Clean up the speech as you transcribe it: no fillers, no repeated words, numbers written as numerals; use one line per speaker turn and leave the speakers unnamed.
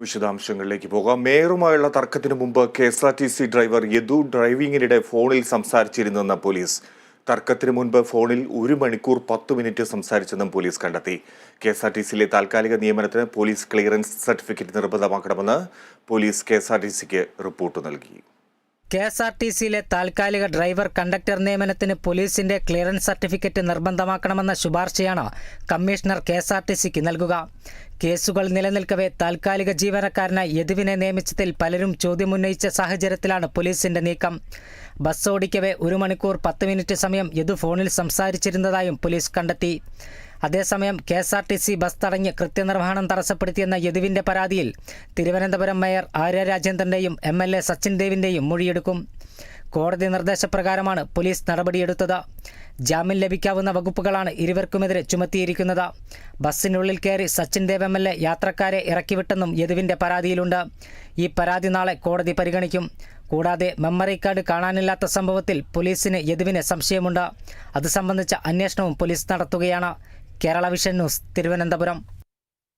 വിശദാംശങ്ങളിലേക്ക് പോകാം. മേയറുമായുള്ള തർക്കത്തിനു മുമ്പ് KSRTC ഡ്രൈവർ യദു ഡ്രൈവിംഗിനിടെ ഫോണിൽ സംസാരിച്ചിരുന്നെന്ന പോലീസ്. തർക്കത്തിനു മുൻപ് ഫോണിൽ 1 മണിക്കൂർ 10 മിനിറ്റ് സംസാരിച്ചെന്നും പോലീസ് കണ്ടെത്തി. KSRTCയിലെ താൽക്കാലിക നിയമനത്തിന് പോലീസ് ക്ലിയറൻസ് സർട്ടിഫിക്കറ്റ് നിർബന്ധമാക്കണമെന്ന് പോലീസ് KSRTCക്ക് റിപ്പോർട്ട് നൽകി.
KSRTCയിലെ താൽക്കാലിക ഡ്രൈവർ കണ്ടക്ടർ നിയമനത്തിന് പോലീസിന്റെ ക്ലിയറൻസ് സർട്ടിഫിക്കറ്റ് നിർബന്ധമാക്കണമെന്ന ശുപാർശയാണ് കമ്മീഷണർ KSRTCക്ക് നൽകുക. കേസുകൾ നിലനിൽക്കവെ താൽക്കാലിക ജീവനക്കാരനായി യദുവിനെ നിയമിച്ചതിൽ പലരും ചോദ്യമുന്നയിച്ച സാഹചര്യത്തിലാണ് പോലീസിന്റെ നീക്കം. ബസ് ഓടിക്കവെ 1 മണിക്കൂർ 10 മിനിറ്റ് സമയം യദു ഫോണിൽ സംസാരിച്ചിരുന്നതായും പോലീസ് കണ്ടെത്തി. അതേസമയം KSRTC ബസ് തടഞ്ഞ് കൃത്യനിർവഹണം തടസ്സപ്പെടുത്തിയെന്ന യദുവിന്റെ പരാതിയിൽ തിരുവനന്തപുരം മേയർ ആര്യ രാജേന്ദ്രന്റെയും MLA സച്ചിൻ ദേവിന്റെയും മൊഴിയെടുക്കും. കോടതി നിർദ്ദേശപ്രകാരമാണ് പോലീസ് നടപടിയെടുത്തത്. ജാമ്യം ലഭിക്കാവുന്ന വകുപ്പുകളാണ് ഇരുവർക്കുമെതിരെ ചുമത്തിയിരിക്കുന്നത്. ബസ്സിനുള്ളിൽ കയറി സച്ചിൻ ദേവ് MLA യാത്രക്കാരെ ഇറക്കിവിട്ടെന്നും യദുവിന്റെ പരാതിയിലുണ്ട്. ഈ പരാതി നാളെ കോടതി പരിഗണിക്കും. കൂടാതെ മെമ്മറി കാർഡ് കാണാനില്ലാത്ത സംഭവത്തിൽ പോലീസിന് യദുവിന് സംശയമുണ്ട്. അത് സംബന്ധിച്ച അന്വേഷണവും പോലീസ് നടത്തുകയാണ്. Kerala vision news, Thiruvananthapuram.